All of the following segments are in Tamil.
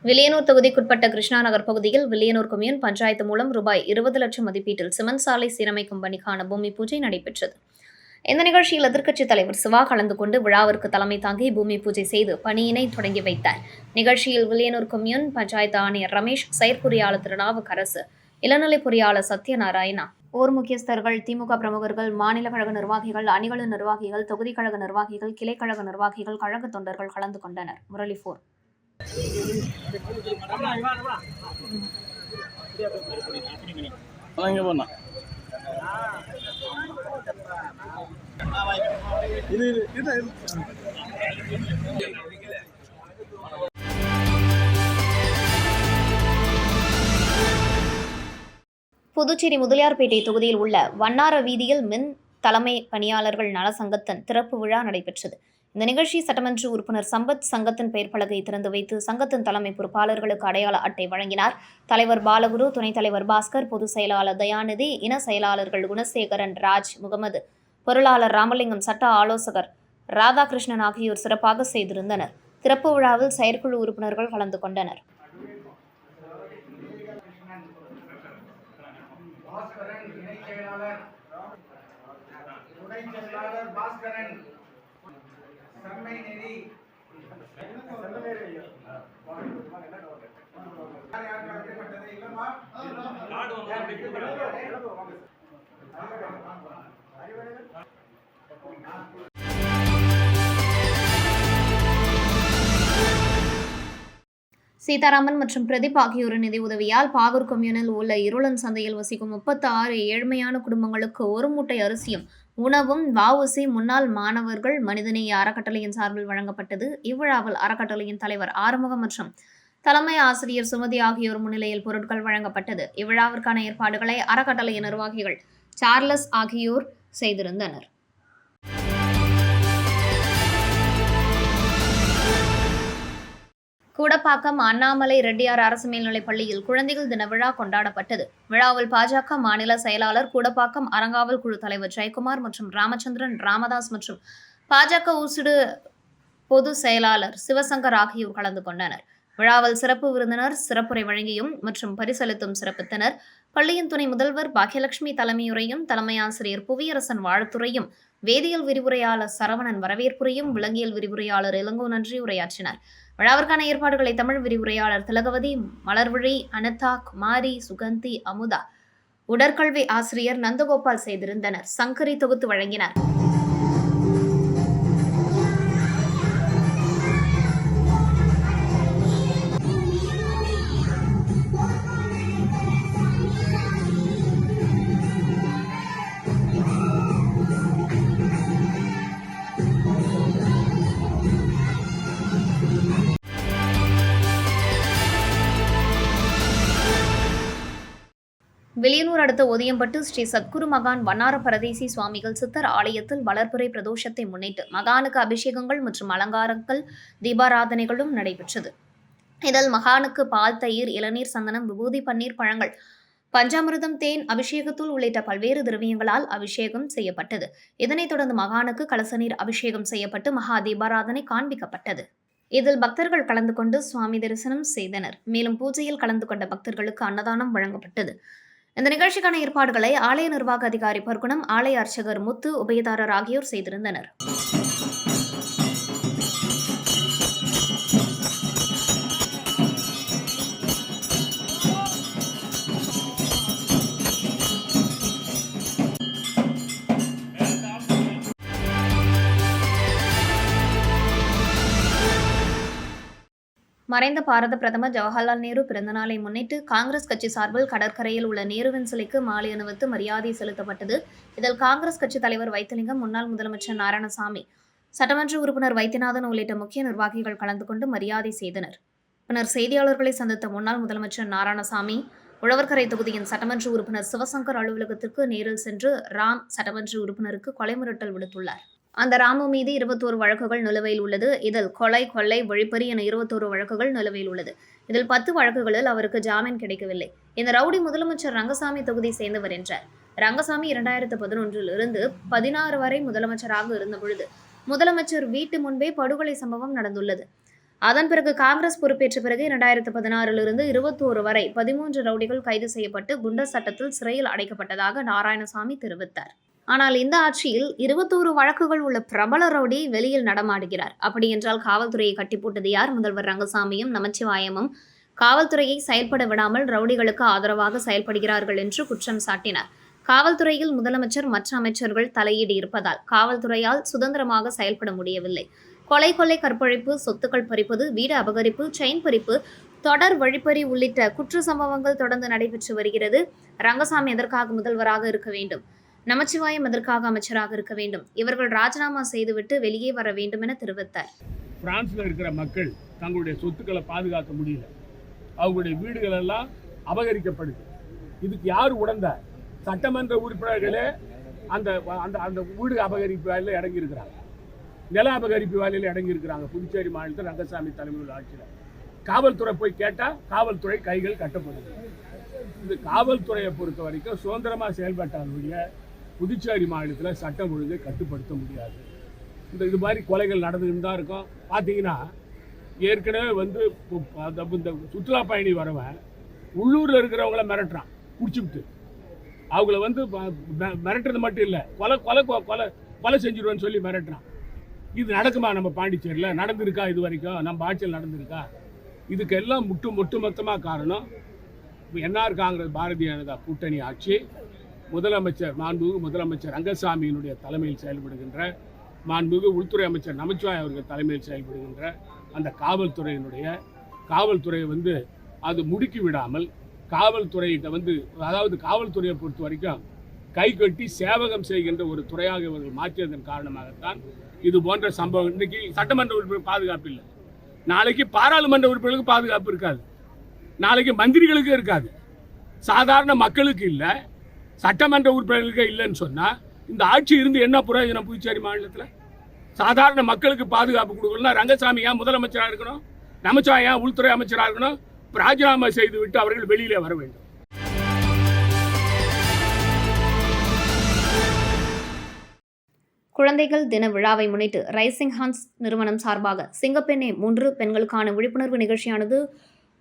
வில்லியனூர் தொகுதிக்குட்பட்ட கிருஷ்ணா நகர் பகுதியில் வில்லியனூர் கொம்யூன் பஞ்சாயத்து மூலம் ரூபாய் 20 லட்சம் மதிப்பீட்டில் சிமெண்ட் சாலை சீரமைக்கும் பணிக்கான பூமி பூஜை நடைபெற்றது. இந்த நிகழ்ச்சியில் எதிர்க்கட்சித் தலைவர் சிவா கலந்து கொண்டு விழாவிற்கு தலைமை தாங்கி பூமி பூஜை செய்து பணியினை தொடங்கி வைத்தார். நிகழ்ச்சியில் வில்லியனூர் கொம்யூன் பஞ்சாயத்து ஆணையர் ரமேஷ், செயற்பொறியாளர் திருநாவுக்கரசு, இளநிலை பொறியாளர் சத்யநாராயணா, ஊர் முக்கியஸ்தர்கள், திமுக பிரமுகர்கள், மாநில கழக நிர்வாகிகள், அணிகளின் நிர்வாகிகள், தொகுதி கழக நிர்வாகிகள், கிளை கழக நிர்வாகிகள், கழக தொண்டர்கள் கலந்து கொண்டனர். முரளி 4. புதுச்சேரி முதலியார்பேட்டை தொகுதியில் உள்ள வண்ணார வீதியில் மின் தலைமை பணியாளர்கள் நல சங்கத்தின் திறப்பு விழா நடைபெற்றது. இந்த நிகழ்ச்சி சட்டமன்ற உறுப்பினர் சம்பத் சங்கத்தின் பெயர் பலகை திறந்து வைத்து சங்கத்தின் தலைமை பொறுப்பாளர்களுக்கு அடையாள அட்டை வழங்கினார். தலைவர் பாலகுரு, துணைத் தலைவர் பாஸ்கர், பொதுச் செயலாளர் தயாநிதி, இன செயலாளர்கள் குணசேகரன், ராஜ், முகமது, பொருளாளர் ராமலிங்கம், சட்ட ஆலோசகர் ராதாகிருஷ்ணன் ஆகியோர் சிறப்பாக செய்திருந்தனர். திறப்பு விழாவில் செயற்குழு உறுப்பினர்கள் கலந்து கொண்டனர். சீதாராமன் மற்றும் பிரதீப் ஆகியோரின் நிதி உதவியால் பாகூர் கொம்யூனில் உள்ள இருளன் சந்தையில் வசிக்கும் 36 ஏழ்மையான குடும்பங்களுக்கு ஒரு மூட்டை அரிசியும் உணவும் வஉசி முன்னாள் மாணவர்கள் மனிதநேய அறக்கட்டளையின் சார்பில் வழங்கப்பட்டது. இவ்விழாவில் அறக்கட்டளையின் தலைவர் ஆறுமுகம் மற்றும் தலைமை ஆசிரியர் சுமதி ஆகியோர் முன்னிலையில் பொருட்கள் வழங்கப்பட்டது. இவ்விழாவிற்கான ஏற்பாடுகளை அறக்கட்டளையின் நிர்வாகிகள் சார்லஸ் ஆகியோர் செய்திருந்தனர். கூடப்பாக்கம் அண்ணாமலை ரெட்டியார் அரசு மேல்நிலைப் பள்ளியில் குழந்தைகள் தின விழா கொண்டாடப்பட்டது. விழாவில் பாஜக மாநில செயலாளர், கூடப்பாக்கம் அறங்காவல் குழு தலைவர் ஜெயக்குமார் மற்றும் ராமச்சந்திரன், ராமதாஸ் மற்றும் பாஜக ஊசுடு பொதுச் செயலாளர் சிவசங்கர் ஆகியோர் கலந்து கொண்டனர். விழாவில் சிறப்பு விருந்தினர் சிறப்புரை வழங்கியும் மற்றும் பரிசளித்தும் சிறப்பித்தனர். பள்ளியின் துணை முதல்வர் பாக்கியலட்சுமி தலைமையுரையும், தலைமை ஆசிரியர் புவியரசன் வாழ்த்துரையும், வேதியியல் விரிவுரையாளர் சரவணன் வரவேற்புரையும், விலங்கியல் விரிவுரையாளர் இளங்கோ நன்றி உரையாற்றினர். விழாவிற்கான ஏற்பாடுகளை தமிழ் விரிவுரையாளர் திலகவதி, மலர்விழி, அனதா, குமாரி, சுகந்தி, அமுதா, உடற்கல்வி ஆசிரியர் நந்தகோபால் செய்திருந்தனர். சங்கரி தொகுத்து வழங்கினார். வில்லியனூர் அடுத்த ஒதியம்பட்டு ஸ்ரீ சத்குரு மகான் வண்ணார பரதேசி சுவாமிகள் சித்தர் ஆலயத்தில் வளர்பிறை பிரதோஷத்தை முன்னிட்டு மகானுக்கு அபிஷேகங்கள் மற்றும் அலங்காரங்கள், தீபாராதனைகளும் நடைபெற்றது. இதில் மகானுக்கு பால், தயிர், இளநீர், சந்தனம், விபூதி, பன்னீர், பழங்கள், பஞ்சாமிர்தம், தேன், அபிஷேகத்தூள் உள்ளிட்ட பல்வேறு திரவியங்களால் அபிஷேகம் செய்யப்பட்டது. இதனைத் தொடர்ந்து மகானுக்கு கலசநீர் அபிஷேகம் செய்யப்பட்டு மகா தீபாராதனை காண்பிக்கப்பட்டது. இதில் பக்தர்கள் கலந்து கொண்டு சுவாமி தரிசனம் செய்தனர். மேலும் பூஜையில் கலந்து கொண்ட பக்தர்களுக்கு அன்னதானம் வழங்கப்பட்டது. இந்த நிகழ்ச்சிக்கான ஏற்பாடுகளை ஆலய நிர்வாக அதிகாரி பர்குணம், ஆலய அர்ச்சகர் முத்து, உபயதாரர் ஆகியோர் செய்திருந்தனர். மறைந்த பாரத பிரதமர் ஜவஹர்லால் நேரு பிறந்தநாளை முன்னிட்டு காங்கிரஸ் கட்சி சார்பில் கடற்கரையில் உள்ள நேருவின் சிலைக்கு மாலை அணிவித்து மரியாதை செலுத்தப்பட்டது. இதில் காங்கிரஸ் கட்சி தலைவர் வைத்திலிங்கம், முன்னாள் முதலமைச்சர் நாராயணசாமி, சட்டமன்ற உறுப்பினர் வைத்தியநாதன் உள்ளிட்ட முக்கிய நிர்வாகிகள் கலந்து கொண்டு மரியாதை செய்தனர். பின்னர் செய்தியாளர்களை சந்தித்த முன்னாள் முதலமைச்சர் நாராயணசாமி, உழவர்கரை தொகுதியின் சட்டமன்ற உறுப்பினர் சிவசங்கர் அலுவலகத்திற்கு நேரில் சென்று ராம் சட்டமன்ற உறுப்பினருக்கு கொலை மிரட்டல் விடுத்துள்ளார். அந்த ராமு மீது 21 வழக்குகள் நிலுவையில் உள்ளது. இதில் கொலை, கொள்ளை, வழிப்பறி என 21 வழக்குகள் நிலுவையில் உள்ளது. இதில் 10 வழக்குகளில் அவருக்கு ஜாமீன் கிடைக்கவில்லை. இந்த ரவுடி முதலமைச்சர் ரங்கசாமி தொகுதி சேர்ந்தவர் என்றார். ரங்கசாமி 2011 16 வரை முதலமைச்சராக இருந்த பொழுது முதலமைச்சர் வீட்டு முன்பே படுகொலை சம்பவம் நடந்துள்ளது. அதன் பிறகு காங்கிரஸ் பொறுப்பேற்ற பிறகு 2016 21 வரை 13 ரவுடிகள் கைது செய்யப்பட்டு குண்டர் சட்டத்தில் சிறையில் அடைக்கப்பட்டதாக நாராயணசாமி தெரிவித்தார். ஆனால் இந்த ஆட்சியில் 21 வழக்குகள் உள்ள பிரபல ரவுடி வெளியில் நடமாடுகிறார். அப்படி என்றால் காவல்துறையை கட்டி போட்டது யார்? முதல்வர் ரங்கசாமியும் நமச்சிவாயமும் காவல்துறையை செயல்பட விடாமல் ரவுடிகளுக்கு ஆதரவாக செயல்படுகிறார்கள் என்று குற்றம் சாட்டினார். காவல்துறையில் முதலமைச்சர் மற்ற அமைச்சர்கள் தலையீடு இருப்பதால் காவல்துறையால் சுதந்திரமாக செயல்பட முடியவில்லை. கொலை, கற்பழிப்பு, சொத்துக்கள் பறிப்பது, வீடு அபகரிப்பு, செயின் பறிப்பு, தொடர் வழிப்பறி உள்ளிட்ட குற்ற சம்பவங்கள் தொடர்ந்து நடைபெற்று வருகிறது. ரங்கசாமி எதற்காக முதல்வராக இருக்க வேண்டும்? நமச்சிவாயம் எதற்காக அமைச்சராக இருக்க வேண்டும்? இவர்கள் ராஜினாமா செய்துவிட்டு வெளியே வர வேண்டும் என தெரிவித்தார். பிரான்ஸ்ல இருக்கிற மக்கள் தங்களுடைய சொத்துக்களை பாதுகாக்க முடியல. அவங்களுடைய வீடுகள் எல்லாம் அபகரிக்கப்படுது. இதுக்கு யார் உடந்தார்? சட்டமன்ற உறுப்பினர்களே அந்த அந்த வீடு அபகரிப்பு வேலையில் இறங்கி இருக்கிறாங்க. நில அபகரிப்பு வேலையில் இறங்கி இருக்கிறாங்க. புதுச்சேரி மாநிலத்தில் ரங்கசாமி தலைமையில் ஆட்சியில் காவல்துறை போய் கேட்டால் காவல்துறை கைகள் கட்டப்படுது. இந்த காவல்துறையை பொறுத்த வரைக்கும் சுதந்திரமாக செயல்பட்டாலுடைய புதுச்சேரி மாநிலத்தில் சட்டம் ஒழுங்கை கட்டுப்படுத்த முடியாது. இது மாதிரி கொலைகள் நடந்துகிட்டு தான் இருக்கும். பார்த்தீங்கன்னா ஏற்கனவே இந்த சுற்றுலா பயணி வரவன் உள்ளூரில் இருக்கிறவங்கள மிரட்டுறான், பிடிச்சிவிட்டு அவங்கள மிரட்டுறது மட்டும் இல்லை, கொலை செஞ்சிருவேன்னு சொல்லி மிரட்டுறான். இது நடக்குமா? நம்ம பாண்டிச்சேரியில் நடந்திருக்கா? இது வரைக்கும் நம்ம ஆட்சியில் நடந்திருக்கா? இதுக்கெல்லாம் ஒட்டுமொத்தமாக காரணம் என்ஆர் காங்கிரஸ் பாரதிய ஜனதா கூட்டணி ஆட்சி. மாண்புமிகு முதலமைச்சர் ரங்கசாமியினுடைய தலைமையில் செயல்படுகின்ற, மாண்புமிகு உள்துறை அமைச்சர் நமச்சிவாயம் அவர்கள் தலைமையில் செயல்படுகின்ற அந்த காவல்துறையை அது முடுக்கி விடாமல் காவல்துறையிட்ட அதாவது காவல்துறையை பொறுத்த வரைக்கும் கை கட்டி சேவகம் செய்கின்ற ஒரு துறையாக இவர்கள் மாற்றியதன் காரணமாகத்தான் இது போன்ற சம்பவம். இன்னைக்கு சட்டமன்ற உறுப்பினர் பாதுகாப்பு இல்லை, நாளைக்கு பாராளுமன்ற உறுப்பினர்களுக்கு பாதுகாப்பு இருக்காது, நாளைக்கு மந்திரிகளுக்கு இருக்காது, சாதாரண மக்களுக்கு இல்லை, சட்டமன்ற உறுப்பினர்களுக்கு இல்லைன்னு சொன்னால் இந்த ஆட்சி இருந்து என்ன பிரயோஜனம்? புதுச்சேரி மாநிலத்தில் சாதாரண மக்களுக்கு பாதுகாப்பு கொடுக்கணும்னா ரங்கசாமி ஏன் முதலமைச்சராக இருக்கணும்? நமச்சிவாயம் ஏன் உள்துறை அமைச்சராக இருக்கணும்? ராஜினாமா செய்துவிட்டு அவர்கள் வெளியிலே வர வேண்டும். குழந்தைகள் தின விழாவை முன்னிட்டு ரைசிங் ஹான்ஸ் நிறுவனம் சார்பாக சிங்கப்பெண்ணே 3 பெண்களுக்கான விழிப்புணர்வு நிகழ்ச்சியானது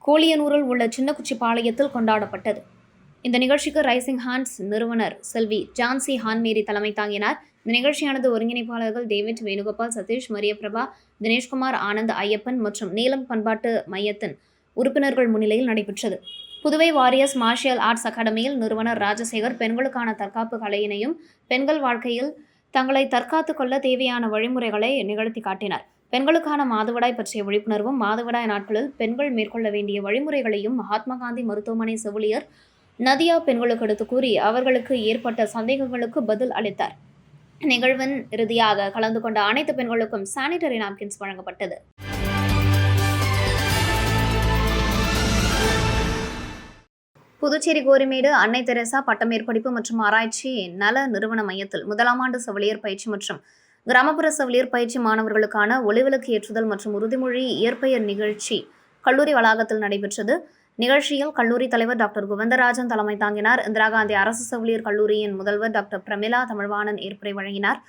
கோலியனூரில் உள்ள சின்னக்குச்சிப்பாளையத்தில் கொண்டாடப்பட்டது. இந்த நிகழ்ச்சிக்கு ரைசிங் ஹான்ஸ் நிறுவனர் செல்வி ஜான்சி ஹான்மேரி தலைமை தாங்கினார். இந்த நிகழ்ச்சியானது ஒருங்கிணைப்பாளர்கள் டேவிட், வேணுகோபால், சதீஷ், மரியபிரபா, தினேஷ்குமார், ஆனந்த், ஐயப்பன் மற்றும் நீலம் பண்பாட்டு மையத்தின் உறுப்பினர்கள் முன்னிலையில் நடைபெற்றது. புதுவை வாரியர்ஸ் மார்ஷியல் ஆர்ட்ஸ் அகாடமியில் நிறுவனர் ராஜசேகர் பெண்களுக்கான தற்காப்பு கலையினையும் பெண்கள் வாழ்க்கையில் தங்களை தற்காத்துக் கொள்ள தேவையான வழிமுறைகளை நிகழ்த்தி காட்டினார். பெண்களுக்கான மாதவிடாய் பற்றிய விழிப்புணர்வும் மாதவிடாய் நாட்களில் பெண்கள் மேற்கொள்ள வேண்டிய வழிமுறைகளையும் மகாத்மா காந்தி மருத்துவமனை செவிலியர் நதியா பெண்களுக்கு எடுத்து கூறி அவர்களுக்கு ஏற்பட்ட சந்தேகங்களுக்கு பதில் அளித்தார். நிகழ்வின் இறுதியாக கலந்து கொண்ட அனைத்து பெண்களுக்கும் சானிட்டரி நாப்கின்ஸ் வழங்கப்பட்டது. புதுச்சேரி கோரிமேடு அன்னை தெரசா பட்டமேற்படிப்பு மற்றும் ஆராய்ச்சி நல நிறுவன மையத்தில் 1ஆம் ஆண்டு செவிலியர் பயிற்சி மற்றும் கிராமப்புற செவிலியர் பயிற்சி மாணவர்களுக்கான ஒளிவிளக்கு ஏற்றுதல் மற்றும் உறுதிமொழி இயற்பெயர் நிகழ்ச்சி கல்லூரி வளாகத்தில் நடைபெற்றது. நிகழ்ச்சியில் கல்லூரி தலைவர் டாக்டர் கோவிந்தராஜன் தலைமை தாங்கினார். இந்திரா காந்தி அரசு செவிலியர் கல்லூரியின் முதல்வர் டாக்டர் பிரமிளா தமிழ்வாணன் ஏற்புரை வழங்கினார்.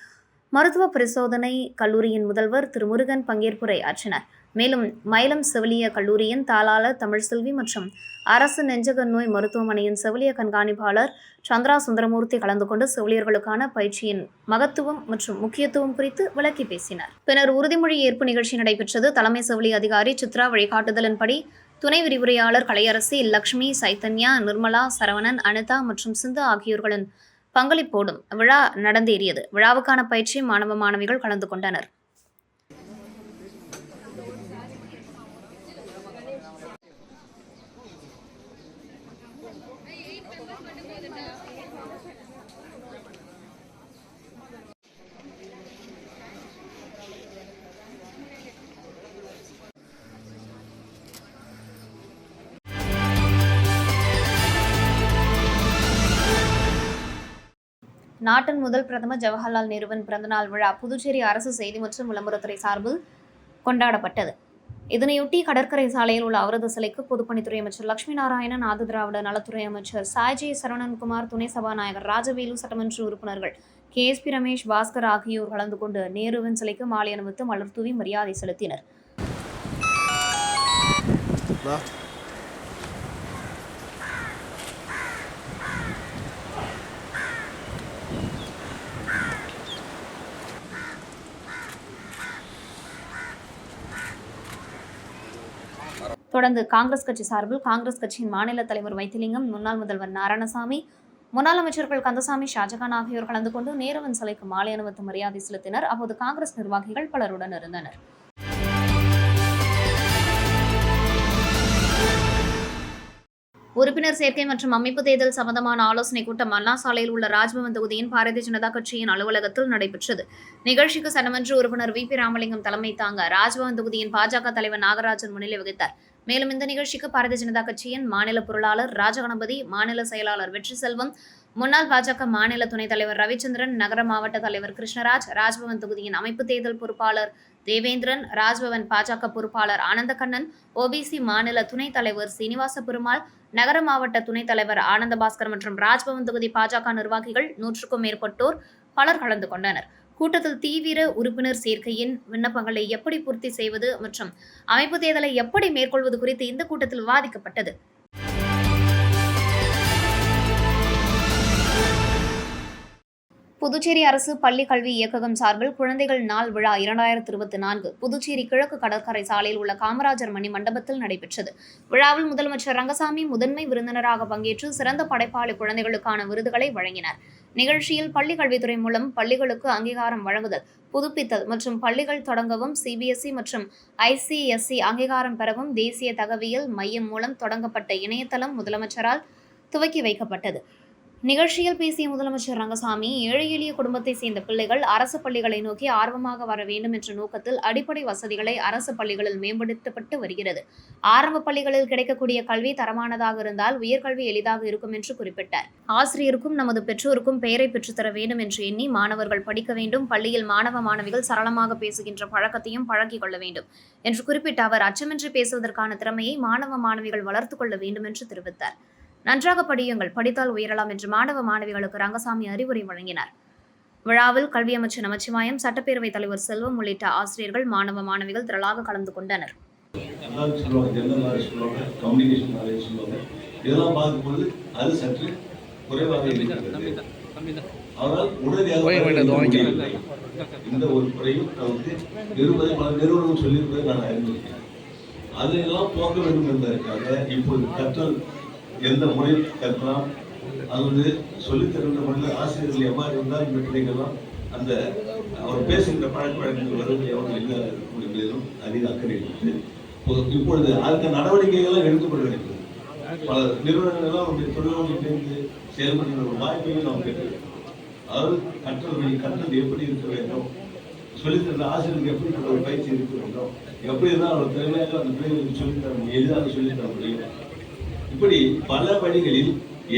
மருத்துவ பரிசோதனை கல்லூரியின் முதல்வர் திரு முருகன் பங்கேற்புரை ஆற்றினார். மேலும் மயிலம் செவிலிய கல்லூரியின் தாளாளர் தமிழ்செல்வி மற்றும் அரசு நெஞ்சக நோய் மருத்துவமனையின் செவிலிய கண்காணிப்பாளர் சந்திரா சுந்தரமூர்த்தி கலந்து கொண்டு செவிலியர்களுக்கான பயிற்சியின் மகத்துவம் மற்றும் முக்கியத்துவம் குறித்து விளக்கி பேசினார். பின்னர் உறுதிமொழி ஏற்பு நிகழ்ச்சி நடைபெற்றது. தலைமை செவிலிய அதிகாரி சித்ரா வழிகாட்டுதலின்படி துணை விரிவுரையாளர் கலையரசி, லக்ஷ்மி, சைத்தன்யா, நிர்மலா, சரவணன், அனிதா மற்றும் சிந்து ஆகியோர்களின் பங்களிப்போடும் விழா நடந்தேறியது. விழாவுக்கான பயிற்சி மாணவ மாணவிகள் கலந்து கொண்டனர். நாட்டின் முதல் பிரதமர் ஜவஹர்லால் நேருவின் பிறந்தநாள் விழா புதுச்சேரி அரசு செய்தி மற்றும் விளம்பரத்துறை சார்பில் கொண்டாடப்பட்டது. இதனையொட்டி கடற்கரை சாலையில் உள்ள அவரது சிலைக்கு பொதுப்பணித்துறை அமைச்சர் லட்சுமி நாராயணன், ஆதி திராவிட நலத்துறை அமைச்சர் சாய்ஜி சரவணன்குமார், துணை சபாநாயகர் ராஜவேலு, சட்டமன்ற உறுப்பினர்கள் KSP ரமேஷ், பாஸ்கர் ஆகியோர் கலந்து கொண்டு நேருவின் சிலைக்கு மாலை அணிவித்து மலர் தூவி மரியாதை செலுத்தினர். வா. தொடர்ந்து காங்கிரஸ் கட்சி சார்பில் காங்கிரஸ் கட்சியின் மாநில தலைவர் வைத்திலிங்கம், முன்னாள் முதல்வர் நாராயணசாமி, முன்னாள் அமைச்சர்கள் கந்தசாமி, ஷாஜகான் ஆகியோர் கலந்து கொண்டு நேருவின் சிலைக்கு மாலை அணிவித்து மரியாதை செலுத்தினர். அப்போது காங்கிரஸ் நிர்வாகிகள் பலருடன் இருந்தனர். உறுப்பினர் சேர்க்கை மற்றும் அமைப்பு தேர்தல் சம்பந்தமான ஆலோசனைக் கூட்டம் அண்ணா சாலையில் உள்ள ராஜ்பவன் தொகுதியின் பாரதிய ஜனதா கட்சியின் அலுவலகத்தில் நடைபெற்றது. நிகழ்ச்சிக்கு சட்டமன்ற உறுப்பினர் வி. பி. ராமலிங்கம் தலைமை தாங்க ராஜ்பவன் தொகுதியின் பாஜக தலைவர் நாகராஜன் முன்னிலை வகித்தார். மேலும் இந்த நிகழ்ச்சிக்கு பாரதிய ஜனதா கட்சியின் மாநில பொருளாளர் ராஜகணபதி, மாநில செயலாளர் வெற்றி செல்வம், முன்னாள் பாஜக மாநில துணைத் தலைவர் ரவிச்சந்திரன், நகர மாவட்ட தலைவர் கிருஷ்ணராஜ், ராஜ்பவன் தொகுதியின் அமைப்பு தேர்தல் பொறுப்பாளர் தேவேந்திரன், ராஜ்பவன் பாஜக பொறுப்பாளர் ஆனந்தகண்ணன், ஓபிசி மாநில துணைத் தலைவர் சீனிவாச பெருமாள், நகர மாவட்ட துணைத் தலைவர் ஆனந்தபாஸ்கர் மற்றும் ராஜ்பவன் தொகுதி பாஜக நிர்வாகிகள் 100க்கும் மேற்பட்டோர் பலர் கலந்து கொண்டனர். கூட்டத்தில் தீவிர உறுப்பினர் சேர்க்கையின் விண்ணப்பங்களை எப்படி பூர்த்தி செய்வது மற்றும் அமைப்பு தேர்தலை எப்படி மேற்கொள்வது குறித்து இந்த கூட்டத்தில் விவாதிக்கப்பட்டது. புதுச்சேரி அரசு பள்ளி கல்வி இயக்ககம் சார்பில் குழந்தைகள் நாள் விழா 2024 புதுச்சேரி கிழக்கு கடற்கரை சாலையில் உள்ள காமராஜர் மணி மண்டபத்தில் நடைபெற்றது. விழாவில் முதலமைச்சர் ரங்கசாமி முதன்மை விருந்தினராக பங்கேற்று சிறந்த படைப்பாளி குழந்தைகளுக்கான விருதுகளை வழங்கினார். நிகழ்ச்சியில் பள்ளி கல்வித்துறை மூலம் பள்ளிகளுக்கு அங்கீகாரம் வழங்குதல், புதுப்பித்தல் மற்றும் பள்ளிகள் தொடங்கவும், சிபிஎஸ்இ மற்றும் ஐசிஎஸ்இ அங்கீகாரம் பெறவும் தேசிய தகவியல் மையம் மூலம் தொடங்கப்பட்ட இணையதளம் முதலமைச்சரால் துவக்கி வைக்கப்பட்டது. நிகழ்ச்சியில் பேசிய முதலமைச்சர் ரங்கசாமி, ஏழை எளிய குடும்பத்தை சேர்ந்த பிள்ளைகள் அரசு பள்ளிகளை நோக்கி ஆர்வமாக வர வேண்டும் என்ற நோக்கத்தில் அடிப்படை வசதிகளை அரசு பள்ளிகளில் மேம்படுத்தப்பட்டு வருகிறது. ஆரம்ப பள்ளிகளில் கிடைக்கக்கூடிய கல்வி தரமானதாக இருந்தால் உயர்கல்வி எளிதாக இருக்கும் என்று குறிப்பிட்டார். ஆசிரியருக்கும் நமது பெற்றோருக்கும் பெயரை பெற்றுத்தர வேண்டும் என்று எண்ணி மாணவர்கள் படிக்க வேண்டும். பள்ளியில் மாணவ மாணவிகள் சரளமாக பேசுகின்ற பழக்கத்தையும் பழக்கிக் கொள்ள வேண்டும் என்று குறிப்பிட்ட அவர், அச்சமின்றி பேசுவதற்கான திறமையை மாணவ மாணவிகள் வளர்த்துக் கொள்ள வேண்டும் என்று தெரிவித்தார். நன்றாக படியுங்கள், படித்தால் உயரலாம் என்று மாணவ மாணவிகளுக்கு ரங்கசாமி அறிவுரை வழங்கினார். விழாவில் கல்வி அமைச்சர் நமச்சிவாயம், சட்டப்பேரவைத் தலைவர் செல்வம் உள்ளிட்ட ஆசிரியர்கள், மாணவ மாணவிகள் திரளாக கலந்து கொண்டனர். இதெல்லாம் பார்க்கும்போது அது சற்று குறைவாக இருக்கிறது. அவரால் உடனடியாக இந்த ஒரு குறையும் நமக்கு பல நிறுவனங்கள் சொல்லியிருப்பதை நான் அறிந்திருக்கேன். அதையெல்லாம் போக்க வேண்டும் என்பதற்காக இப்போது கற்றல் எந்த முறையில் கற்கலாம், அது வந்து சொல்லித்தருகின்ற முறையில் ஆசிரியர்கள் எவ்வாறு இருந்தால் இந்த பிள்ளைகள்லாம் அந்த அவர் பேசுகின்ற பழக்க வழக்கங்கள் வருவது எவ்வளவு இல்லை என்பதிலும் அதிக அக்கறை இருக்குது. இப்பொழுது அதுக்கு நடவடிக்கைகள்லாம் எடுக்கப்பட வேண்டியது. பல நிறுவனங்கள் எல்லாம் நம்முடைய தொழில்நுட்பம் இணைந்து செயல்படுகின்ற ஒரு வாய்ப்பையும் நாம் பெற்றிருக்கோம். அதாவது கற்றல் எப்படி இருக்க வேண்டும், சொல்லித்தர ஆசிரியருக்கு எப்படி ஒரு பயிற்சி இருக்க வேண்டும், எப்படி இருந்தால் அவர் திறமையாக அந்த பிள்ளைகளுக்கு சொல்லித்தர முடியும், எளிதாக சொல்லித்தர முடியும். இப்படி பல வழிகளில்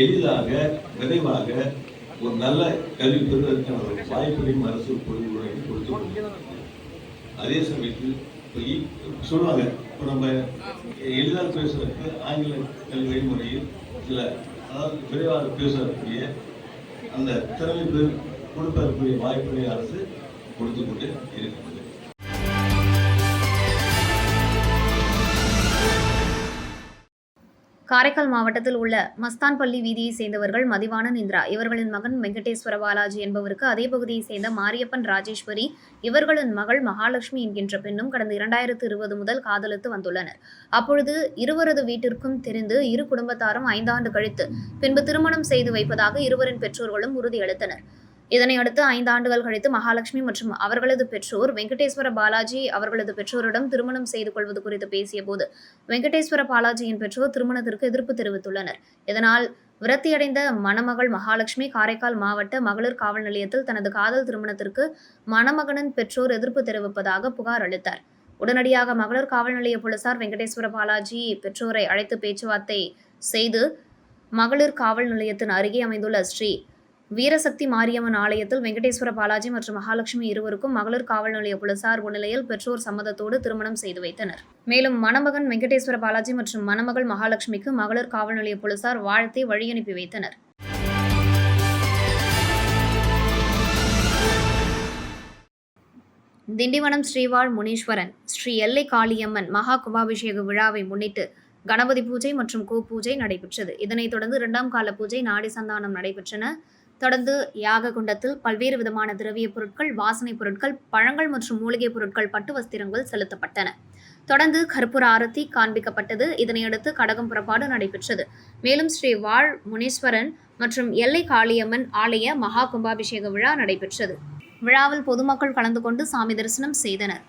எளிதாக விரைவாக ஒரு நல்ல கல்வி பெறுவதற்கான ஒரு வாய்ப்புகளையும் அரசு கொடுத்து அதே சமயத்தில் சொல்லுவாங்க, இப்போ நம்ம எளிதாக பேசுவதற்கு ஆங்கில கல்வி வழிமுறையில் சில அதாவது விரைவாக பேசுவதற்குரிய அந்த திறமை கொடுப்பதற்குரிய வாய்ப்புகளை அரசு கொடுத்து கொண்டு இருக்கிறது. காரைக்கால் மாவட்டத்தில் உள்ள மஸ்தான்பள்ளி வீதியை சேர்ந்தவர்கள் மதிவாணன் இந்திரா. இவர்களின் மகன் வெங்கடேஸ்வர பாலாஜி என்பவருக்கு அதே பகுதியை சேர்ந்த மாரியப்பன் ராஜேஸ்வரி, இவர்களின் மகள் மகாலட்சுமி என்கின்ற பெண்ணும் கடந்த 2020 முதல் காதலித்து வந்துள்ளனர். அப்பொழுது இருவரது வீட்டிற்கும் தெரிந்து இரு குடும்பத்தாரும் 5 ஆண்டு கழித்து பின்பு திருமணம் செய்து வைப்பதாக இருவரின் பெற்றோர்களும் உறுதியளித்தனர். இதனையடுத்து 5 ஆண்டுகள் கழித்து மகாலட்சுமி மற்றும் அவர்களது பெற்றோர் வெங்கடேஸ்வர பாலாஜி அவர்களது பெற்றோரிடம் திருமணம் செய்து கொள்வது குறித்து பேசிய போது வெங்கடேஸ்வர பாலாஜியின் பெற்றோர் திருமணத்திற்கு எதிர்ப்பு தெரிவித்துள்ளனர். இதனால் விரக்தியடைந்த மணமகள் மகாலட்சுமி காரைக்கால் மாவட்ட மகளிர் காவல் நிலையத்தில் தனது காதல் திருமணத்திற்கு மணமகனின் பெற்றோர் எதிர்ப்பு தெரிவிப்பதாக புகார் அளித்தார். உடனடியாக மகளிர் காவல் நிலைய போலீசார் வெங்கடேஸ்வர பாலாஜி பெற்றோரை அழைத்து பேச்சுவார்த்தை செய்து மகளிர் காவல் நிலையத்தின் அருகே அமைந்துள்ள ஸ்ரீ வீரசக்தி மாரியம்மன் ஆலயத்தில் வெங்கடேஸ்வர பாலாஜி மற்றும் மகாலட்சுமி இருவருக்கும் மகளிர் காவல் நிலைய போலீசார் முன்னிலையில் பெற்றோர் சம்மதத்தோடு திருமணம் செய்து வைத்தனர். மேலும் மணமகன் வெங்கடேஸ்வர பாலாஜி மற்றும் மணமகள் மகாலட்சுமிக்கு மகளிர் காவல் நிலைய போலீசார் வாழ்த்தி வழியனுப்பி வைத்தனர். திண்டிவனம் ஸ்ரீவாழ் முனீஸ்வரன் ஸ்ரீ எல்லை காளியம்மன் மகா கும்பாபிஷேக விழாவை முன்னிட்டு கணபதி பூஜை மற்றும் பூஜை நடைபெற்றது. இதனைத் தொடர்ந்து 2ஆம் கால பூஜை, நாடி சந்தானம் நடைபெற்றன. தொடர்ந்து யாக குண்டத்தில் பல்வேறு விதமான திரவிய பொருட்கள், வாசனைப் பொருட்கள், பழங்கள் மற்றும் மூலிகைப் பொருட்கள், பட்டு வஸ்திரங்கள் செலுத்தப்பட்டன. தொடர்ந்து கற்பூர ஆரத்தி காண்பிக்கப்பட்டது. இதனையடுத்து கடகம் புறப்பாடு நடைபெற்றது. மேலும் ஸ்ரீ வாழ் முனீஸ்வரன் மற்றும் எல்லை காளியம்மன் ஆலய மகா கும்பாபிஷேக விழா நடைபெற்றது. விழாவில் பொதுமக்கள் கலந்து கொண்டு சாமி தரிசனம் செய்தனர்.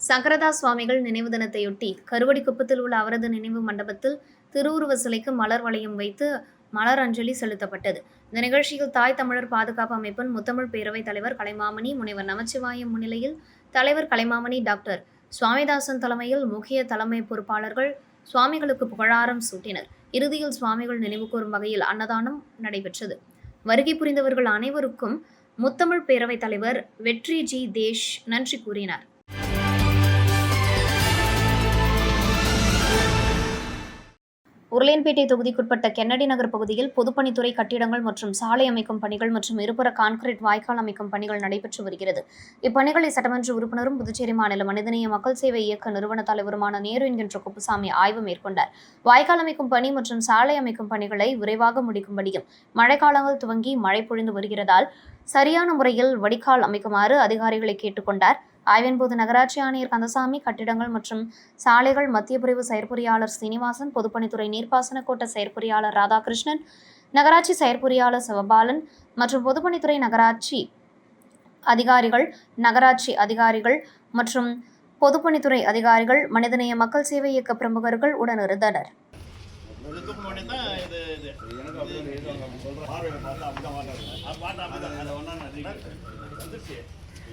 சங்கரதாஸ் சுவாமிகள் நினைவு தினத்தையொட்டி கருவடிக்குப்பத்தில் உள்ள அவரது நினைவு மண்டபத்தில் திருவுருவ சிலைக்கு மலர் வளையம் வைத்து மலர் அஞ்சலி செலுத்தப்பட்டது. இந்த நிகழ்ச்சியில் தாய் தமிழர் பாதுகாப்பு அமைப்பின் முத்தமிழ் பேரவைத் தலைவர் கலைமாமணி முனைவர் நமச்சிவாயம் முன்னிலையில் தலைவர் கலைமாமணி டாக்டர் சுவாமிதாசன் தலைமையில் முக்கிய தலைமை பொறுப்பாளர்கள் சுவாமிகளுக்கு புகழாரம் சூட்டினர். இறுதியில் சுவாமிகள் நினைவுகூரும் வகையில் அன்னதானம் நடைபெற்றது. வருகை புரிந்தவர்கள் அனைவருக்கும் முத்தமிழ் பேரவைத் தலைவர் வெற்றி ஜி தேஷ் நன்றி கூறினார். உருளையன்பேட்டை தொகுதிக்குட்பட்ட கென்னடி நகர் பகுதியில் பொதுப்பணித்துறை கட்டிடங்கள் மற்றும் சாலை அமைக்கும் பணிகள் மற்றும் இருபுற கான்கிரீட் வாய்க்கால் அமைக்கும் பணிகள் நடைபெற்று வருகிறது. இப்பணிகளை சட்டமன்ற உறுப்பினரும் புதுச்சேரி மாநில மனிதநேய மக்கள் சேவை இயக்க நிறுவன தலைவருமான நேரு என்கின்ற குப்புசாமி ஆய்வு மேற்கொண்டார். வாய்க்கால் அமைக்கும் பணி மற்றும் சாலை அமைக்கும் பணிகளை விரைவாக முடிக்கும்படியும் மழைக்காலங்கள் துவங்கி மழை பொழிந்து வருகிறதால் சரியான முறையில் வடிகால் அமைக்குமாறு அதிகாரிகளை கேட்டுக்கொண்டார். ஆய்வின்போது நகராட்சி ஆணையர் கந்தசாமி, கட்டிடங்கள் மற்றும் சாலைகள் மத்திய பிரிவு செயற்பொறியாளர் சீனிவாசன், பொதுப்பணித்துறை நீர்ப்பாசன கோட்ட செயற்பொறியாளர் ராதாகிருஷ்ணன், நகராட்சி செயற்பொறியாளர் சிவபாலன் மற்றும் பொதுப்பணித்துறை நகராட்சி அதிகாரிகள் மற்றும் பொதுப்பணித்துறை அதிகாரிகள், மனிதநேய மக்கள் சேவை இயக்க பிரமுகர்கள் உடனிருந்தனர்.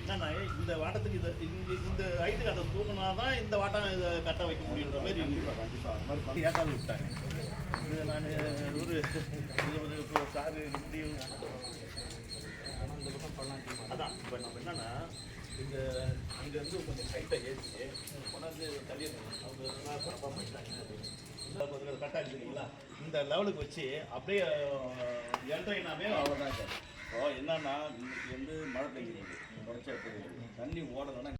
என்னன்னா இந்த வாட்டத்துக்கு இந்த ஹைட்டுக்கு அதை தூக்கினா தான் இந்த வாட்டம் இதை கட்ட வைக்க முடியுன்ற மாதிரி ஏற்காது விட்டாங்க. இது நான் ஒரு சார் முடியும் அதான் இப்போ நம்ம என்னன்னா இந்த அங்கேருந்து கொஞ்சம் ஹைட்டை ஏற்றி கொண்டாந்து தள்ளிடணும். அவங்க பண்ணிட்டாங்க கட்டாச்சு இல்லைங்களா, இந்த லெவலுக்கு வச்சு அப்படியே என்ட்ரைனாமே அவ்வளோதான் சார். இப்போ என்னன்னா இன்னைக்கு மழை பெய்யுது, தொடர்ச்சியாக பெய்யுது, தண்ணி ஓடலைன்னா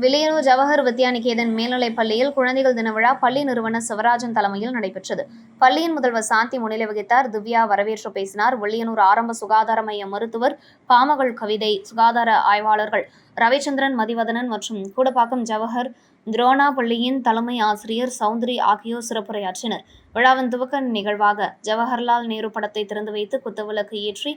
வில்லியனூர் ஜவஹர் வித்யாநிகேதன் மேல்நிலைப் பள்ளியில் குழந்தைகள் தின விழா பள்ளி நிறுவனர் சிவராஜன் தலைமையில் நடைபெற்றது. பள்ளியின் முதல்வர் சாந்தி முன்னிலை வகித்தார். திவ்யா வரவேற்று பேசினார். வில்லியனூர் ஆரம்ப சுகாதார மைய மருத்துவர் பாமகள் கவிதை, சுகாதார ஆய்வாளர்கள் ரவிச்சந்திரன், மதிவதனன் மற்றும் கூடப்பாக்கம் ஜவஹர் துரோணா பள்ளியின் தலைமை ஆசிரியர் சௌந்தரி ஆகியோர் சிறப்புரையாற்றினர். விழாவின் துவக்க நிகழ்வாக ஜவஹர்லால் நேரு படத்தை திறந்து வைத்து குத்துவிளக்கு ஏற்றி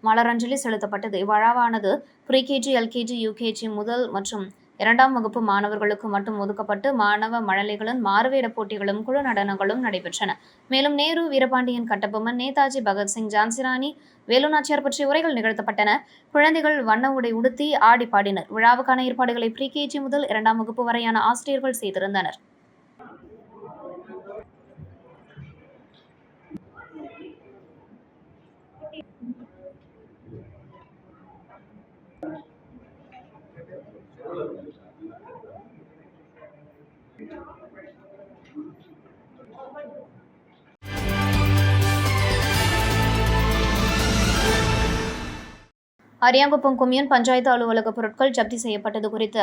மலரஞ்சலி செலுத்தப்பட்டது. இவ்விழாவானது ப்ரீகேஜி, எல்கேஜி, யூகேஜி முதல் மற்றும் 2ஆம் வகுப்பு மாணவர்களுக்கு மட்டும் ஒதுக்கப்பட்டு மாணவ மழலைகளின் மாறுவேட போட்டிகளும் குழு நடனங்களும் நடைபெற்றன. மேலும் நேரு, வீரபாண்டியன் கட்டபொம்மன், நேதாஜி பகத்சிங், ஜான்சிராணி, வேலுநாச்சியார் பற்றிய உரைகள் நிகழ்த்தப்பட்டன. குழந்தைகள் வண்ண உடை உடுத்தி ஆடி பாடினர். விழாவுக்கான ஏற்பாடுகளை ப்ரீகேஜி முதல் 2ஆம் வகுப்பு வரையான ஆசிரியர்கள் செய்திருந்தனர். அரியாங்குப்பம் கொம்யூன் பஞ்சாயத்து அலுவலக பொருட்கள் ஜப்தி செய்யப்பட்டது குறித்து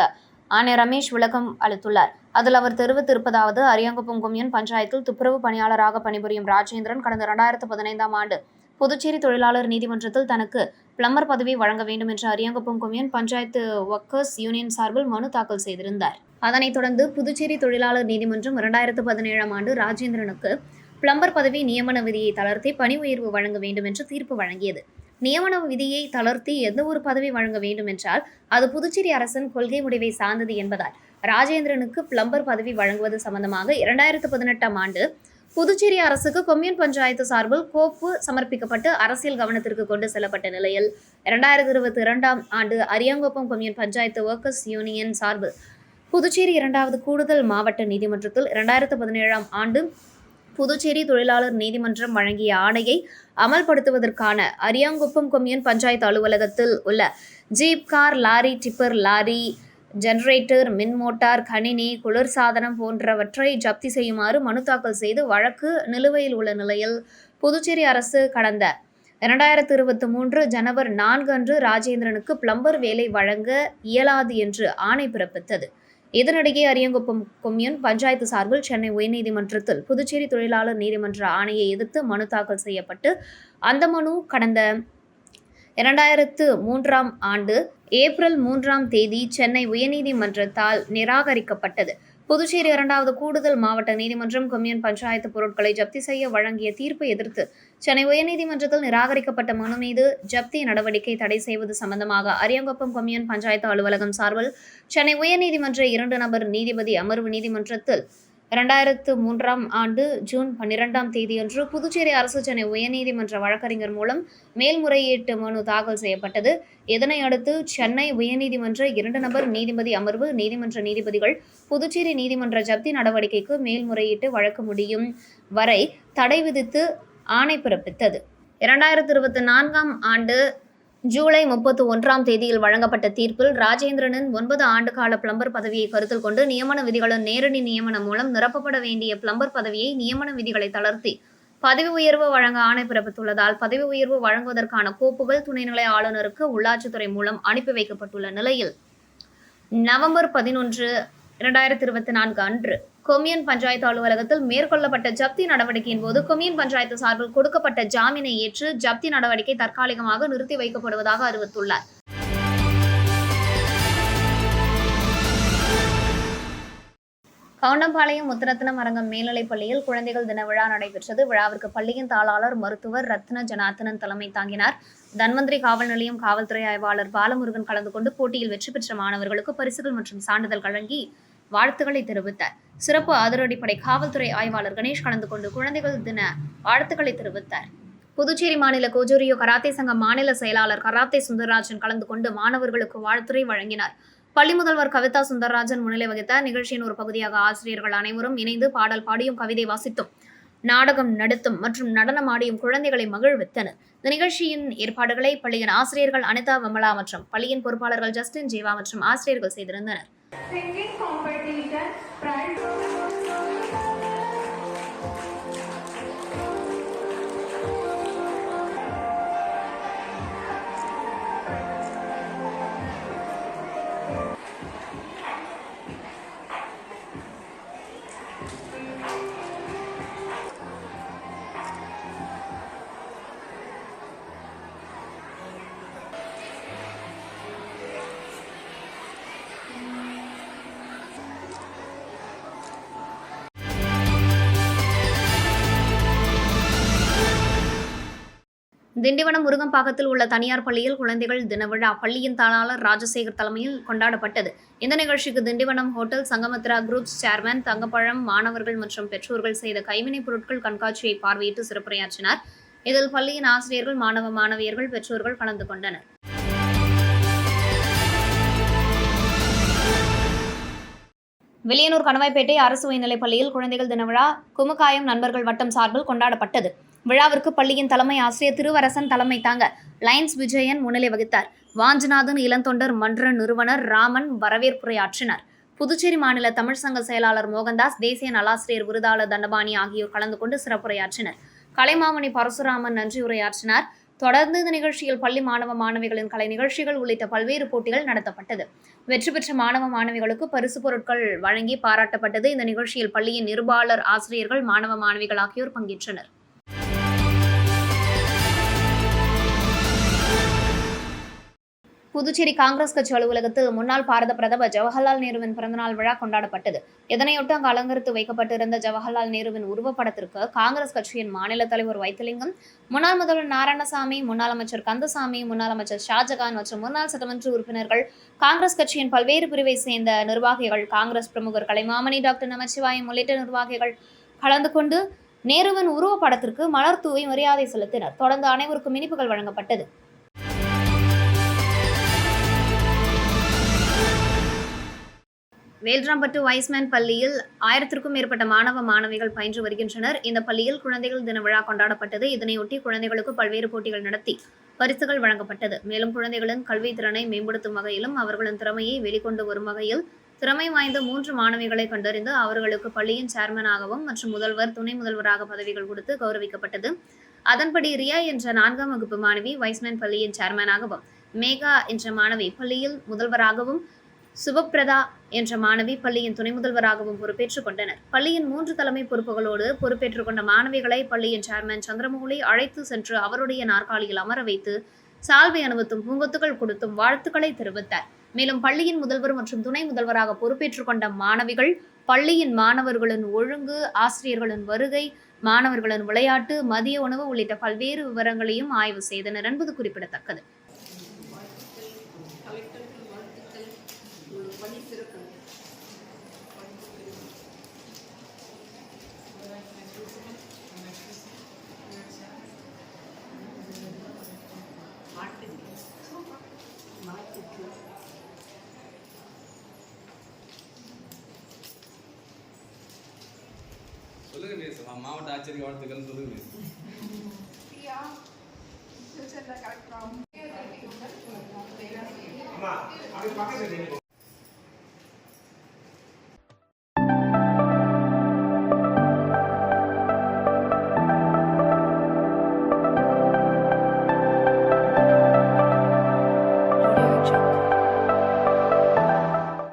ஆணையர் ரமேஷ் விளக்கம் அளித்துள்ளார். அதில் அவர் தெரிவித்திருப்பதாவது, அரியாங்குப்பம் கொம்யூன் பஞ்சாயத்தில் துப்புரவு பணியாளராக பணிபுரியும் ராஜேந்திரன் கடந்த 2015ஆம் ஆண்டு புதுச்சேரி தொழிலாளர் நீதிமன்றத்தில் தனக்கு பிளம்பர் பதவி வழங்க வேண்டும் என்று Ariyankuppam commune panchayat workers union சார்பில் மனு தாக்கல் செய்திருந்தார். அதனைத் தொடர்ந்து புதுச்சேரி தொழிலாளர் நீதிமன்றம் 2017ஆம் ஆண்டு ராஜேந்திரனுக்கு பிளம்பர் பதவி நியமன விதியை தளர்த்தி பணி உயர்வு வழங்க வேண்டும் என்று தீர்ப்பு வழங்கியது. நியமன விதியை தளர்த்தி எந்த ஒரு பதவி வழங்க வேண்டும் என்றால் அது புதுச்சேரி அரசின் கொள்கை முடிவை சார்ந்தது என்பதால் ராஜேந்திரனுக்கு பிளம்பர் பதவி வழங்குவது சம்பந்தமாக 2018ஆம் ஆண்டு புதுச்சேரி அரசுக்கு கொம்யூன் பஞ்சாயத்து சார்பில் கோப்பு சமர்ப்பிக்கப்பட்டு அரசியல் கவனத்திற்கு கொண்டு செல்லப்பட்ட நிலையில் 2022ஆம் ஆண்டு Ariyankuppam commune panchayat workers union சார்பில் புதுச்சேரி 2வது கூடுதல் மாவட்ட நீதிமன்றத்தில் 2017ஆம் ஆண்டு புதுச்சேரி தொழிலாளர் நீதிமன்றம் வழங்கிய ஆணையை அமல்படுத்துவதற்கான அரியாங்குப்பம் கொம்யூன் பஞ்சாயத்து அலுவலகத்தில் உள்ள jeep, car, lorry, tipper, lorry, generator, மின் மோட்டார், கணினி, குளிர்சாதனம் போன்றவற்றை ஜப்தி செய்யுமாறு மனு தாக்கல் செய்து வழக்கு நிலுவையில் உள்ள நிலையில் புதுச்சேரி அரசு கடந்த 2023 ஜனவரி 4 அன்று ராஜேந்திரனுக்கு பிளம்பர் வேலை வழங்க இயலாது என்று ஆணை பிறப்பித்தது. இதனிடையே அரியாங்குப்பம் கொம்யூன் பஞ்சாயத்து சார்பில் சென்னை உயர்நீதிமன்றத்தில் புதுச்சேரி தொழிலாளர் நீதிமன்ற ஆணையை எதிர்த்து மனு தாக்கல் செய்யப்பட்டு அந்த மனு கடந்த 2003 ஆண்டு ஏப்ரல் 3 சென்னை உயர்நீதிமன்றத்தால் நிராகரிக்கப்பட்டது. புதுச்சேரி 2வது கூடுதல் மாவட்ட நீதிமன்றம் கொம்யூன் பஞ்சாயத்து பொருட்களை ஜப்தி செய்ய வழங்கிய தீர்ப்பை எதிர்த்து சென்னை உயர்நீதிமன்றத்தில் நிராகரிக்கப்பட்ட மனு மீது ஜப்தி நடவடிக்கை தடை செய்வது சம்பந்தமாக அரியாங்குப்பம் கொம்யூன் பஞ்சாயத்து அலுவலகம் சார்பில் சென்னை உயர்நீதிமன்ற 2 நபர் நீதிபதி அமர்வு நீதிமன்றத்தில் 2003 ஆண்டு ஜூன் 12 அன்று புதுச்சேரி அரசு சென்னை உயர்நீதிமன்ற வழக்கறிஞர் மூலம் மேல்முறையீட்டு மனு தாக்கல் செய்யப்பட்டது. இதனையடுத்து சென்னை உயர்நீதிமன்ற 2 நபர் நீதிபதி அமர்வு நீதிமன்ற நீதிபதிகள் புதுச்சேரி நீதிமன்ற ஜப்தி நடவடிக்கைக்கு மேல்முறையீட்டு வழக்கு முடியும் வரை தடை விதித்து ஆணை பிறப்பித்தது. 2024 ஆண்டு ஜூலை 31 வழங்கப்பட்ட தீர்ப்பில் ராஜேந்திரனின் 9 ஆண்டு கால பிளம்பர் பதவியை கருத்தில் கொண்டு நியமன விதிகளின் நேரடி நியமனம் மூலம் நிரப்பப்பட வேண்டிய பிளம்பர் பதவியை நியமன விதிகளை தளர்த்தி பதவி உயர்வு வழங்க ஆணை பிறப்பித்துள்ளதால் பதவி உயர்வு வழங்குவதற்கான கோப்புகள் துணைநிலை ஆளுநருக்கு உள்ளாட்சித்துறை மூலம் அனுப்பி வைக்கப்பட்டுள்ள நிலையில் நவம்பர் 11, 2024 அன்று கொம்யூன் பஞ்சாயத்து அலுவலகத்தில் மேற்கொள்ளப்பட்ட ஜப்தி நடவடிக்கையின் போது கொம்யூன் பஞ்சாயத்து சார்பில் கொடுக்கப்பட்ட ஜாமீனை ஏற்று ஜப்தி நடவடிக்கை தற்காலிகமாக நிறுத்தி வைக்கப்படுவதாக அறிவித்துள்ளார். கவுண்டம்பாளையம் முத்துரத்னம் அரங்கம் மேல்நிலைப் பள்ளியில் குழந்தைகள் தின விழா நடைபெற்றது. விழாவிற்கு பள்ளியின் தாளாளர் மருத்துவர் ரத்ன ஜனார்த்தனன் தலைமை தாங்கினார். தன்வந்திரி காவல் நிலையம் காவல்துறை ஆய்வாளர் பாலமுருகன் கலந்து கொண்டு போட்டியில் வெற்றி பெற்ற மாணவர்களுக்கு பரிசுகள் மற்றும் சான்றிதழ் வழங்கி வாழ்த்துக்களை தெரிவித்தார். சிறப்பு அதிரடிப்படை காவல்துறை ஆய்வாளர் கணேஷ் கலந்து கொண்டு குழந்தைகள் தின வாழ்த்துக்களை தெரிவித்தார். புதுச்சேரி மாநில கோஜோரியோ கராத்தே சங்க மாநில செயலாளர் கராத்தே சுந்தரராஜன் கலந்து கொண்டு மாணவர்களுக்கு வாழ்த்துரை வழங்கினார். பள்ளி முதல்வர் கவிதா சுந்தரராஜன் முன்னிலை வகித்தார். நிகழ்ச்சியின் ஒரு பகுதியாக ஆசிரியர்கள் அனைவரும் இணைந்து பாடல் பாடியும் கவிதை வாசித்தும் நாடகம் நடத்தும் மற்றும் நடனம் ஆடியும் குழந்தைகளை மகிழ்வித்தனர். இந்த நிகழ்ச்சியின் ஏற்பாடுகளை பள்ளியின் ஆசிரியர்கள் அனிதா விமலா மற்றும் பள்ளியின் பொறுப்பாளர்கள் ஜஸ்டின், ஜீவா மற்றும் ஆசிரியர்கள் செய்திருந்தனர். Singing competition, pride. திண்டிவனம் முருகம்பாக்கத்தில் உள்ள தனியார் பள்ளியில் குழந்தைகள் தின விழா பள்ளியின் தாளாளர் ராஜசேகர் தலைமையில் கொண்டாடப்பட்டது. இந்த நிகழ்ச்சிக்கு Tindivanam hotel Sanghamitra groups chairman Thangapazham மாணவர்கள் மற்றும் பெற்றோர்கள் செய்த கைவினைப் பொருட்கள் கண்காட்சியை பார்வையிட்டு சிறப்புரையாற்றினார். இதில் பள்ளியின் ஆசிரியர்கள், மாணவ மாணவியர்கள், பெற்றோர்கள் கலந்து கொண்டனர். வில்லியனூர் கணவாய்பேட்டை அரசு உயர்நிலைப் பள்ளியில் குழந்தைகள் தின விழா குமுகாயம் நண்பர்கள் வட்டம் சார்பில் கொண்டாடப்பட்டது. விழாவிற்கு பள்ளியின் தலைமை ஆசிரியர் திருவரசன் தலைமை தாங்க லைன்ஸ் விஜயன் முன்னிலை வகித்தார். வாஞ்சிநாதன் இளந்தொண்டர் மன்ற நிறுவனர் ராமன் வரவேற்புரையாற்றினர். புதுச்சேரி மாநில தமிழ் சங்க செயலாளர் மோகன்தாஸ், தேசிய நலாசிரியர் விருதாளர் தண்டபாணி ஆகியோர் கலந்து கொண்டு சிறப்புரையாற்றினர். கலைமாமணி பரசுராமன் நன்றி உரையாற்றினார். தொடர்ந்து இந்த நிகழ்ச்சியில் பள்ளி மாணவ மாணவிகளின் கலை நிகழ்ச்சிகள் உள்ளிட்ட பல்வேறு போட்டிகள் நடத்தப்பட்டது. வெற்றி பெற்ற மாணவ மாணவிகளுக்கு பரிசு பொருட்கள் வழங்கி பாராட்டப்பட்டது. இந்த நிகழ்ச்சியில் பள்ளியின் நிருபாளர், ஆசிரியர்கள், மாணவ மாணவிகள் ஆகியோர் பங்கேற்றனர். புதுச்சேரி காங்கிரஸ் கட்சி அலுவலகத்தில் முன்னாள் பாரத பிரதமர் ஜவஹர்லால் நேருவின் பிறந்தநாள் விழா கொண்டாடப்பட்டது. இதனையொட்டி அங்கு அலங்கரித்து வைக்கப்பட்டிருந்த ஜவஹர்லால் நேருவின் உருவப்படத்திற்கு காங்கிரஸ் கட்சியின் மாநில தலைவர் வைத்திலிங்கம், முன்னாள் முதல்வர் நாராயணசாமி, முன்னாள் அமைச்சர் கந்தசாமி, முன்னாள் அமைச்சர் ஷாஜகான் மற்றும் முன்னாள் சட்டமன்ற உறுப்பினர்கள், காங்கிரஸ் கட்சியின் பல்வேறு பிரிவை சேர்ந்த நிர்வாகிகள், காங்கிரஸ் பிரமுகர் கலைமாமணி, டாக்டர் நமச்சிவாயம் உள்ளிட்ட நிர்வாகிகள் கலந்து கொண்டு நேருவின் உருவப்படத்திற்கு மலர் தூவி மரியாதை செலுத்தினர். தொடர்ந்து அனைவருக்கும் இனிப்புகள் வழங்கப்பட்டது. வேல்ராம்பட்டு வைஸ்மேன் பள்ளியில் 1000க்கும் மேற்பட்ட மாணவ மாணவிகள் பயின்று வருகின்றனர். இந்த பள்ளியில் குழந்தைகள் தின விழா கொண்டாடப்பட்டது. இதனையொட்டி குழந்தைகளுக்கு பல்வேறு போட்டிகள் நடத்தி பரிசுகள் வழங்கப்பட்டது. மேலும் குழந்தைகளின் கல்வி திறனை மேம்படுத்தும் வகையிலும் அவர்களின் திறமையை வெளிக்கொண்டு வரும் வகையில் திறமை வாய்ந்த 3 மாணவிகளை கண்டறிந்து அவர்களுக்கு பள்ளியின் சேர்மனாகவும் மற்றும் முதல்வர், துணை முதல்வராக பதவிகள் கொடுத்து கௌரவிக்கப்பட்டது. அதன்படி ரியா என்ற 4ஆம் வகுப்பு மாணவி வைஸ்மேன் பள்ளியின் சேர்மனாகவும், மேகா என்ற மாணவி பள்ளியில் முதல்வராகவும், சுபப்பிரதா என்ற மாணவி பள்ளியின் துணை முதல்வராகவும் பொறுப்பேற்றுக் கொண்டனர். பள்ளியின் 3 தலைமை பொறுப்புகளோடு பொறுப்பேற்றுக் கொண்ட மாணவிகளை பள்ளியின் சேர்மன் சந்திரமௌலி அழைத்து சென்று அவருடைய நாற்காலியில் அமர வைத்து சால்வை அணிவித்தும் பூங்கொத்துகள் கொடுத்தும் வாழ்த்துக்களை தெரிவித்தார். மேலும் பள்ளியின் முதல்வர் மற்றும் துணை முதல்வராக பொறுப்பேற்றுக் கொண்ட மாணவிகள் பள்ளியின் மாணவர்களின் ஒழுங்கு, ஆசிரியர்களின் வருகை, மாணவர்களின் விளையாட்டு, மதிய உணவு உள்ளிட்ட பல்வேறு விவரங்களையும் ஆய்வு செய்தனர் என்பது குறிப்பிடத்தக்கது. சொல்லுங்க மிஸ், மாவட்ட ஆட்சியருக்கு வாழ்த்துக்கள் சொல்லுங்க miss. Priya, future the correct from.